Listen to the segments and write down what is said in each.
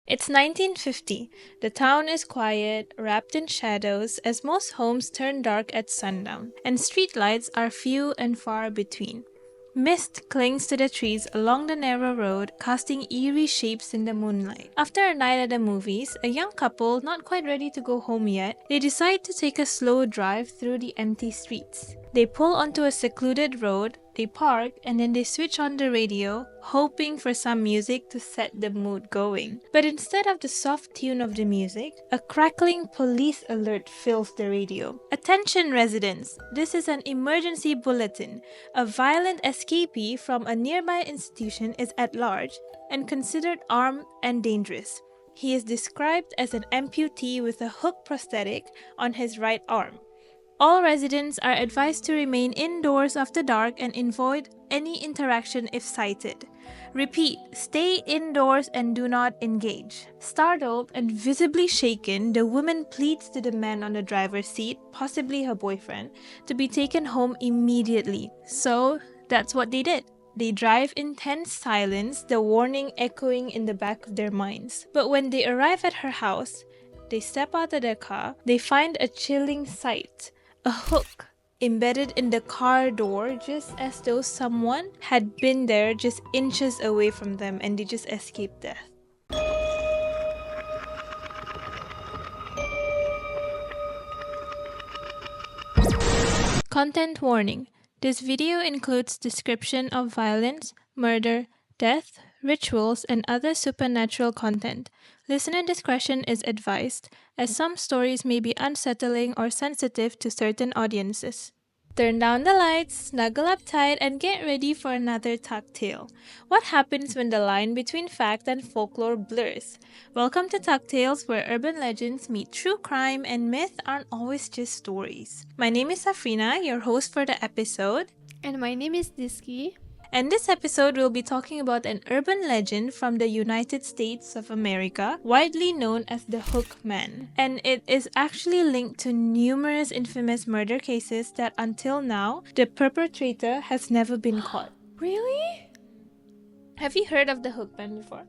It's 1950. The town is quiet, wrapped in shadows, as most homes turn dark at sundown, and streetlights are few and far between. Mist clings to the trees along the narrow road, casting eerie shapes in the moonlight. After a night at the movies, a young couple, not quite ready to go home yet, they decide to take a slow drive through the empty streets. They pull onto a secluded road, they park, and then they switch on the radio, hoping for some music to set the mood going. But instead of the soft tune of the music, a crackling police alert fills the radio. Attention residents, this is an emergency bulletin. A violent escapee from a nearby institution is at large and considered armed and dangerous. He is described as an amputee with a hook prosthetic on his right arm. All residents are advised to remain indoors after dark and avoid any interaction if sighted. Repeat, stay indoors and do not engage. Startled and visibly shaken, the woman pleads to the man on the driver's seat, possibly her boyfriend, to be taken home immediately. So, that's what they did. They drive in tense silence, the warning echoing in the back of their minds. But when they arrive at her house, they step out of their car, they find a chilling sight. A hook embedded in the car door, just as though someone had been there just inches away from them and they just escaped death. Content warning. This video includes description of violence, murder, death, rituals, and other supernatural content. Listener discretion is advised, as some stories may be unsettling or sensitive to certain audiences. Turn down the lights, snuggle up tight, and get ready for another Tuck Tale. What happens when the line between fact and folklore blurs? Welcome to Tuck Tales, where urban legends meet true crime and myth aren't always just stories. My name is Safrina, your host for the episode. And my name is Diski. And this episode we'll be talking about an urban legend from the United States of America, widely known as the Hook Man. And it is actually linked to numerous infamous murder cases that until now, the perpetrator has never been caught. Really? Have you heard of the Hook Man before?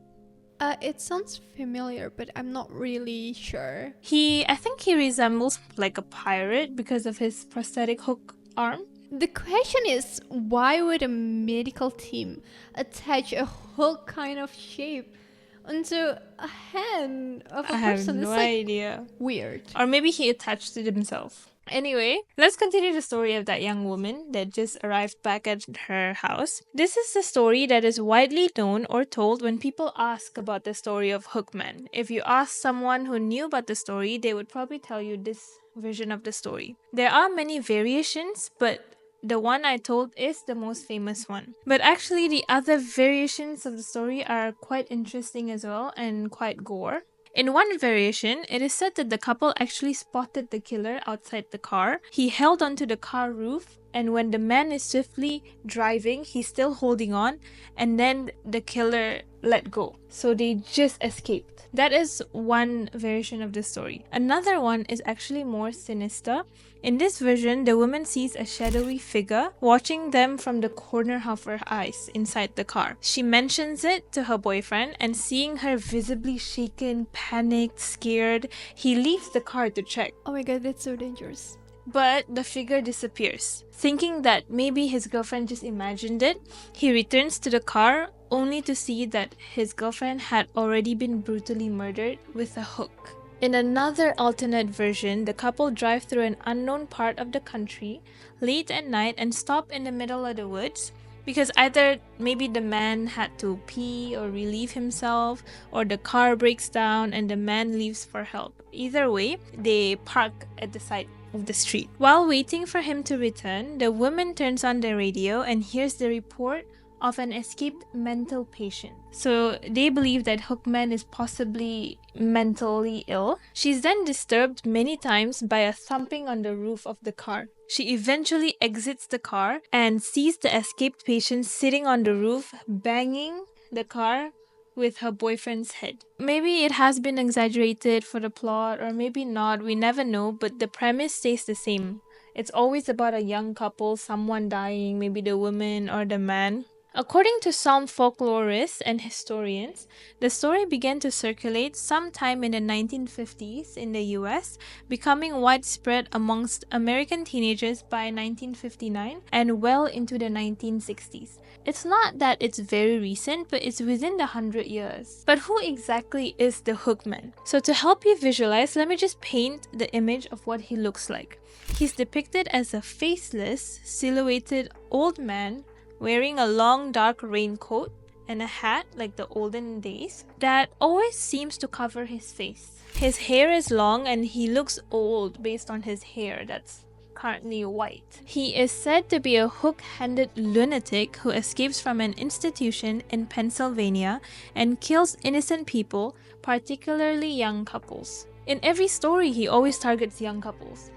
It sounds familiar, but I'm not really sure. I think he resembles like a pirate because of his prosthetic hook arm. The question is, why would a medical team attach a hook kind of shape onto a hand of a person? I have no idea. Weird. Or maybe he attached it himself. Anyway, let's continue the story of that young woman that just arrived back at her house. This is the story that is widely known or told when people ask about the story of Hookman. If you ask someone who knew about the story, they would probably tell you this version of the story. There are many variations, but the one I told is the most famous one. But actually, the other variations of the story are quite interesting as well and quite gore. In one variation, it is said that the couple actually spotted the killer outside the car. He held onto the car roof, and when the man is swiftly driving, he's still holding on, and then the killer let go. So they just escaped. That is one version of the story. Another one is actually more sinister. In this version, the woman sees a shadowy figure watching them from the corner of her eyes inside the car. She mentions it to her boyfriend, and seeing her visibly shaken, panicked, scared, he leaves the car to check. Oh my god, that's so dangerous. But the figure disappears. Thinking that maybe his girlfriend just imagined it, he returns to the car only to see that his girlfriend had already been brutally murdered with a hook. In another alternate version, the couple drive through an unknown part of the country late at night and stop in the middle of the woods because either maybe the man had to pee or relieve himself, or the car breaks down and the man leaves for help. Either way, they park at the side of the street. While waiting for him to return, the woman turns on the radio and hears the report of an escaped mental patient. So they believe that Hookman is possibly mentally ill. She's then disturbed many times by a thumping on the roof of the car. She eventually exits the car and sees the escaped patient sitting on the roof, banging the car with her boyfriend's head. Maybe it has been exaggerated for the plot, or maybe not, we never know, but the premise stays the same. It's always about a young couple, someone dying, maybe the woman or the man. According to some folklorists and historians, the story began to circulate sometime in the 1950s in the US, becoming widespread amongst American teenagers by 1959 and well into the 1960s. It's not that it's very recent, but it's within the 100 years. But who exactly is the Hookman? So to help you visualize, let me just paint the image of what he looks like. He's depicted as a faceless, silhouetted old man wearing a long dark raincoat and a hat like the olden days that always seems to cover his face. His hair is long and he looks old based on his hair that's currently white. He is said to be a hook-handed lunatic who escapes from an institution in Pennsylvania and kills innocent people, particularly young couples. In every story, he always targets young couples.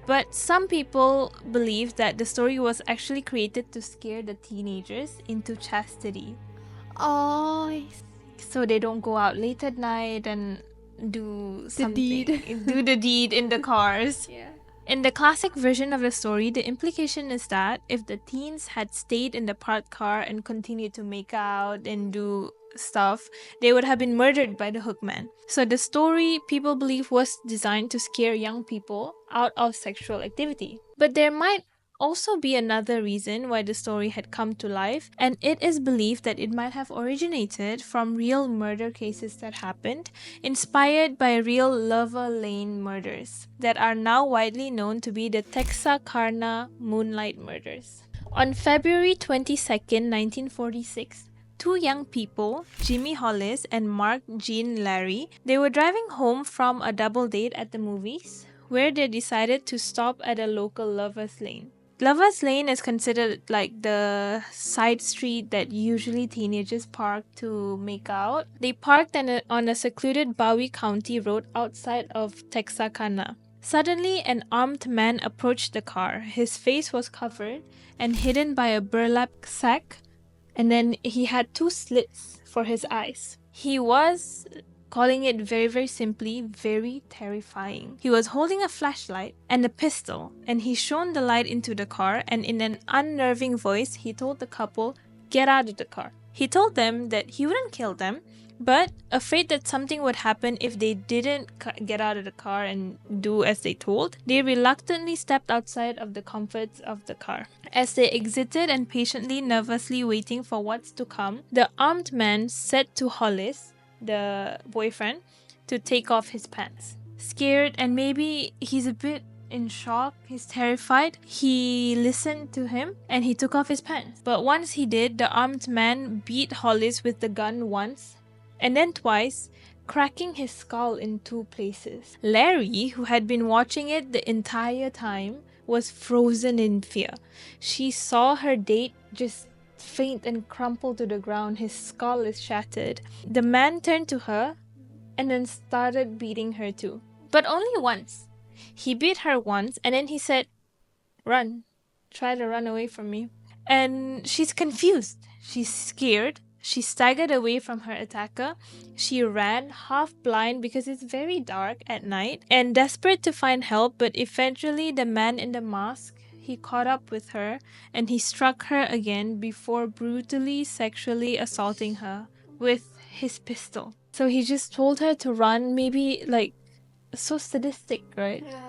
But some people believe that the story was actually created to scare the teenagers into chastity. Oh, So they don't go out late at night and do something. deed. Do the deed in the cars. Yeah. In the classic version of the story, the implication is that if the teens had stayed in the parked car and continued to make out and do stuff, they would have been murdered by the Hookman. So the story, people believe, was designed to scare young people out of sexual activity. But there might also be another reason why the story had come to life, and it is believed that it might have originated from real murder cases that happened, inspired by real Lover Lane murders that are now widely known to be the Texarkana Moonlight Murders. On February 22nd, 1946, two young people, Jimmy Hollis and Mark Jean Larry, they were driving home from a double date at the movies, where they decided to stop at a local Lover's Lane. Lover's Lane is considered like the side street that usually teenagers park to make out. They parked on a secluded Bowie County road outside of Texarkana. Suddenly, an armed man approached the car. His face was covered and hidden by a burlap sack, and then he had two slits for his eyes. He was, calling it very, very simply, very terrifying. He was holding a flashlight and a pistol, and he shone the light into the car, and in an unnerving voice, he told the couple, "Get out of the car." He told them that he wouldn't kill them, but afraid that something would happen if they didn't get out of the car and do as they told, they reluctantly stepped outside of the comforts of the car. As they exited and patiently, nervously waiting for what's to come, the armed man said to Hollis, the boyfriend, to take off his pants. Scared and maybe he's a bit in shock, he's terrified, he listened to him and he took off his pants. But once he did, the armed man beat Hollis with the gun once and then twice, cracking his skull in two places. Larry, who had been watching it the entire time, was frozen in fear. She saw her date just faint and crumple to the ground. His skull is shattered. The man turned to her and then started beating her too. But only once. He beat her once and then he said, "Run. Try to run away from me." And she's confused. She's scared. She staggered away from her attacker. She ran, half blind because it's very dark at night, and desperate to find help, but eventually the man in the mask, he caught up with her and he struck her again before brutally sexually assaulting her with his pistol. So he just told her to run, maybe like so sadistic, right? Yeah.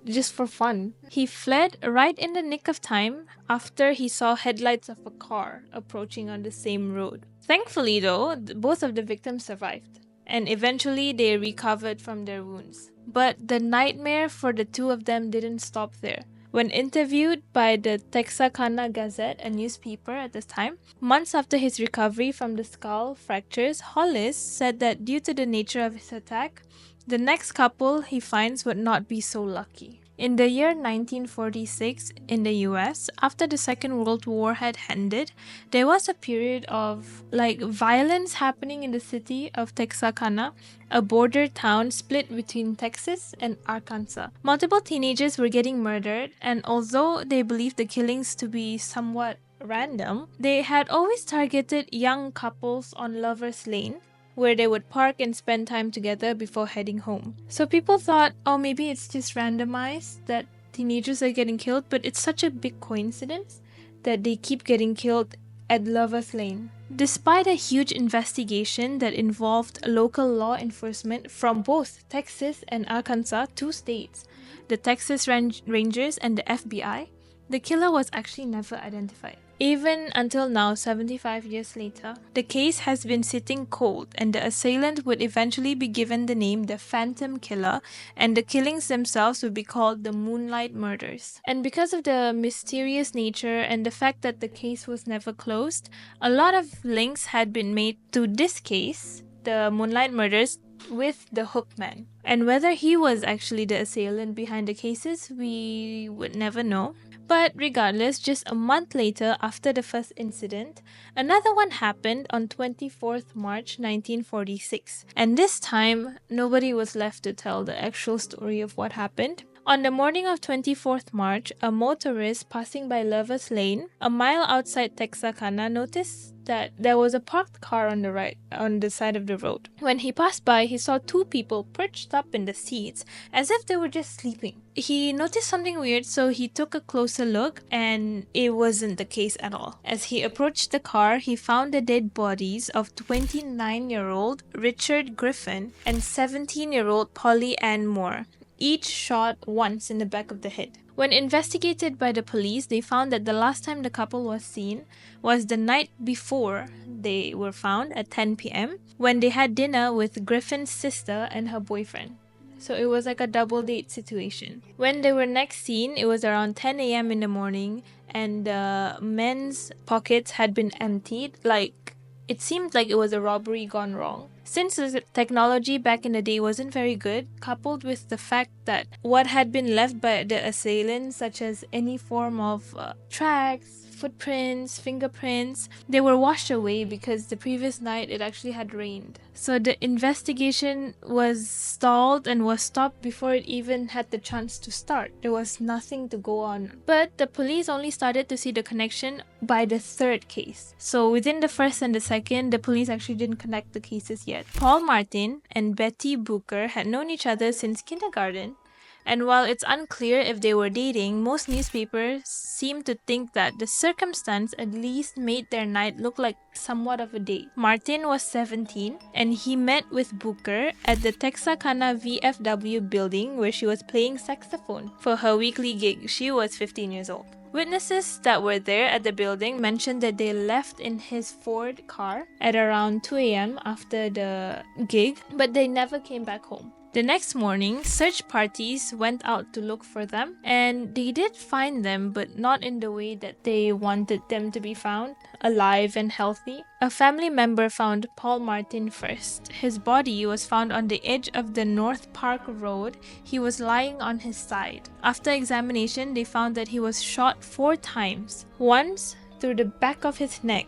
Just for fun. He fled right in the nick of time after he saw headlights of a car approaching on the same road. Thankfully though, both of the victims survived, and eventually they recovered from their wounds. But the nightmare for the two of them didn't stop there. When interviewed by the Texarkana Gazette, a newspaper at the time, months after his recovery from the skull fractures, Hollis said that due to the nature of his attack, the next couple he finds would not be so lucky. In the year 1946 in the US, after the Second World War had ended, there was a period of violence happening in the city of Texarkana, a border town split between Texas and Arkansas. Multiple teenagers were getting murdered, and although they believed the killings to be somewhat random, they had always targeted young couples on Lover's Lane, where they would park and spend time together before heading home. So people thought, oh, maybe it's just randomized that teenagers are getting killed, but it's such a big coincidence that they keep getting killed at Lovers Lane. Despite a huge investigation that involved local law enforcement from both Texas and Arkansas, two states, the Texas Rangers and the FBI, the killer was actually never identified. Even until now, 75 years later, the case has been sitting cold, and the assailant would eventually be given the name the Phantom Killer, and the killings themselves would be called the Moonlight Murders. And because of the mysterious nature and the fact that the case was never closed, a lot of links had been made to this case, the Moonlight Murders, with the Hookman. And whether he was actually the assailant behind the cases, we would never know. But regardless, just a month later after the first incident, another one happened on 24th March 1946. And this time, nobody was left to tell the actual story of what happened. On the morning of 24th March, a motorist passing by Lovers Lane, a mile outside Texarkana, noticed that there was a parked car on the side of the road. When he passed by, he saw two people perched up in the seats as if they were just sleeping. He noticed something weird, so he took a closer look, and it wasn't the case at all. As he approached the car, he found the dead bodies of 29-year-old Richard Griffin and 17-year-old Polly Ann Moore, each shot once in the back of the head. When investigated by the police, they found that the last time the couple was seen was the night before they were found at 10 p.m. when they had dinner with Griffin's sister and her boyfriend. So it was like a double date situation. When they were next seen, it was around 10 a.m. in the morning, and the men's pockets had been emptied. It seemed like it was a robbery gone wrong. Since the technology back in the day wasn't very good, coupled with the fact that what had been left by the assailants, such as any form of tracks, footprints, fingerprints, they were washed away because the previous night it actually had rained. So the investigation was stalled and was stopped before it even had the chance to start. There was nothing to go on. But the police only started to see the connection by the third case. So within the first and the second, the police actually didn't connect the cases yet. Paul Martin and Betty Booker had known each other since kindergarten. And while it's unclear if they were dating, most newspapers seem to think that the circumstance at least made their night look like somewhat of a date. Martin was 17 and he met with Booker at the Texarkana VFW building where she was playing saxophone for her weekly gig. She was 15 years old. Witnesses that were there at the building mentioned that they left in his Ford car at around 2 a.m. after the gig, but they never came back home. The next morning, search parties went out to look for them, and they did find them, but not in the way that they wanted them to be found, alive and healthy. A family member found Paul Martin first. His body was found on the edge of the North Park Road. He was lying on his side. After examination, they found that he was shot 4 times. Once through the back of his neck,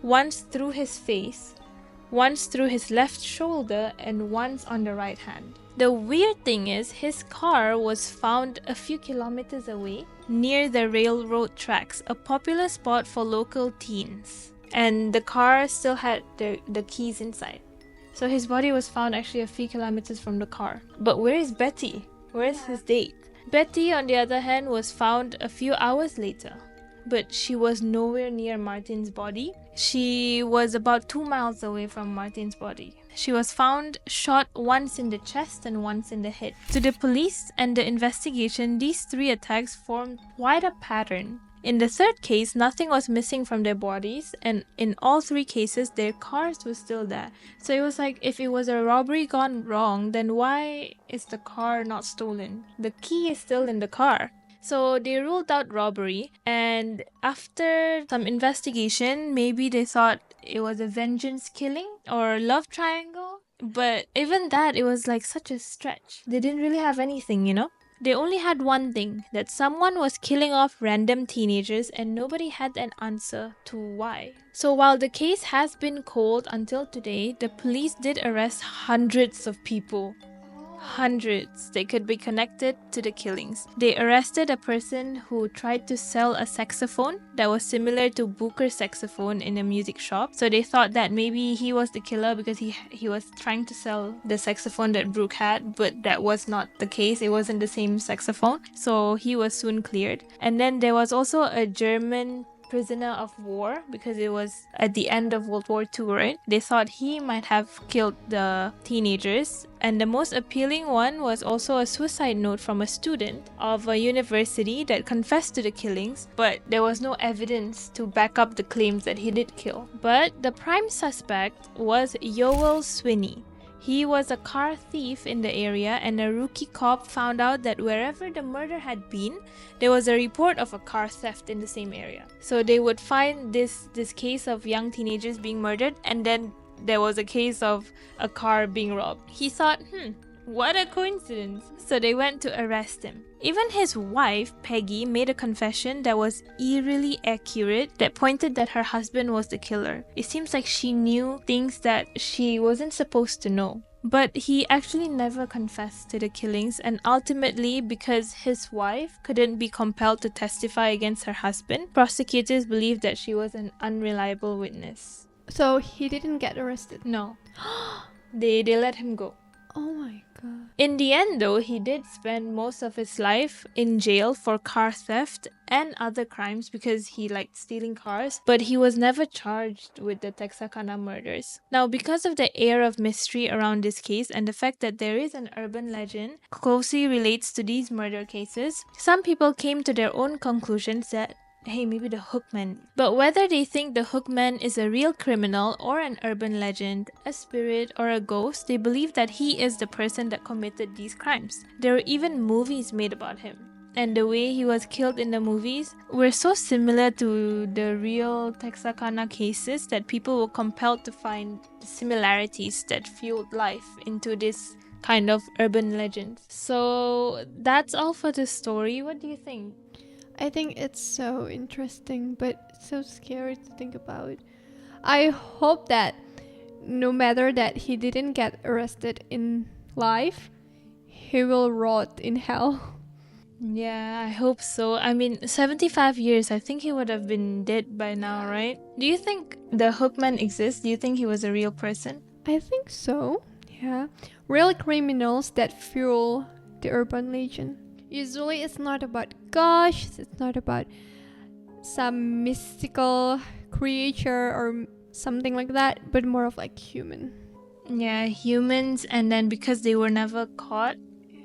once through his face, once through his left shoulder, and once on the right hand. The weird thing is, his car was found a few kilometers away near the railroad tracks, a popular spot for local teens. And the car still had the keys inside. So his body was found actually a few kilometers from the car. But where is Betty? Where is his date? Betty, on the other hand, was found a few hours later. But she was nowhere near Martin's body. She was about 2 miles away from Martin's body. She was found shot once in the chest and once in the head. To the police and the investigation, these 3 attacks formed quite a pattern. In the third case, nothing was missing from their bodies, and in all 3 cases, their cars were still there. So it was like, if it was a robbery gone wrong, then why is the car not stolen? The key is still in the car. So they ruled out robbery, and after some investigation, maybe they thought it was a vengeance killing or love triangle. But even that, it was like such a stretch. They didn't really have anything, you know? They only had one thing, that someone was killing off random teenagers and nobody had an answer to why. So while the case has been cold until today, the police did arrest hundreds of people. Hundreds. They could be connected to the killings. They arrested a person who tried to sell a saxophone that was similar to Booker's saxophone in a music shop. So they thought that maybe he was the killer because he was trying to sell the saxophone that Brooke had, but that was not the case. It wasn't the same saxophone. So he was soon cleared. And then there was also a German prisoner of war because it was at the end of World War II, right? They thought he might have killed the teenagers. And the most appealing one was also a suicide note from a student of a university that confessed to the killings, but there was no evidence to back up the claims that he did kill. But the prime suspect was Yoel Swinney. He was a car thief in the area, and a rookie cop found out that wherever the murder had been, there was a report of a car theft in the same area. So they would find this case of young teenagers being murdered, and then there was a case of a car being robbed. He thought, what a coincidence. So they went to arrest him. Even his wife, Peggy, made a confession that was eerily accurate that pointed that her husband was the killer. It seems like she knew things that she wasn't supposed to know. But he actually never confessed to the killings, and ultimately, because his wife couldn't be compelled to testify against her husband, prosecutors believed that she was an unreliable witness. So he didn't get arrested? No. They let him go. Oh my god. In the end, though, he did spend most of his life in jail for car theft and other crimes because he liked stealing cars, but he was never charged with the Texarkana murders. Now, because of the air of mystery around this case and the fact that there is an urban legend closely relates to these murder cases, some people came to their own conclusions that hey, maybe the Hookman. But whether they think the Hookman is a real criminal or an urban legend, a spirit or a ghost, they believe that he is the person that committed these crimes. There were even movies made about him. And the way he was killed in the movies were so similar to the real Texarkana cases that people were compelled to find the similarities that fueled life into this kind of urban legend. So that's all for the story. What do you think? I think it's so interesting, but so scary to think about. I hope that no matter that he didn't get arrested in life, he will rot in hell. Yeah, I hope so. I mean, 75 years, I think he would have been dead by now, right? Do you think the Hookman exists? Do you think he was a real person? I think so, yeah. Real criminals that fuel the urban legend. Usually it's not about ghosts, it's not about some mystical creature or something like that, but more of like human. Yeah, humans, and then because they were never caught,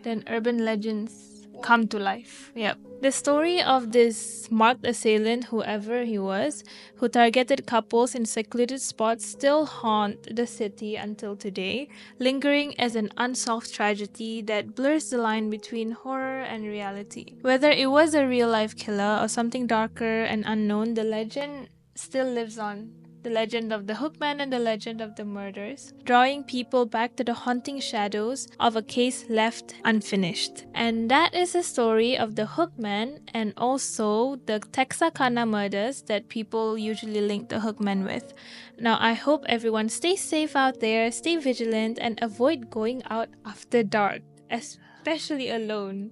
then urban legends come to life. Yep. The story of this marked assailant, whoever he was, who targeted couples in secluded spots still haunt the city until today, lingering as an unsolved tragedy that blurs the line between horror and reality. Whether it was a real-life killer or something darker and unknown, the legend still lives on. The legend of the Hookman and the legend of the murders, drawing people back to the haunting shadows of a case left unfinished. And that is the story of the Hookman and also the Texarkana murders that people usually link the Hookman with. Now, I hope everyone stays safe out there, stay vigilant, and avoid going out after dark, especially alone.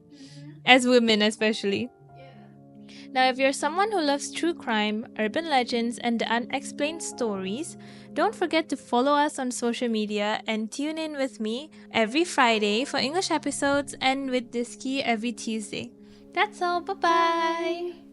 As women, especially. Now, if you're someone who loves true crime, urban legends, and the unexplained stories, don't forget to follow us on social media and tune in with me every Friday for English episodes and with Disky every Tuesday. That's all. Bye-bye!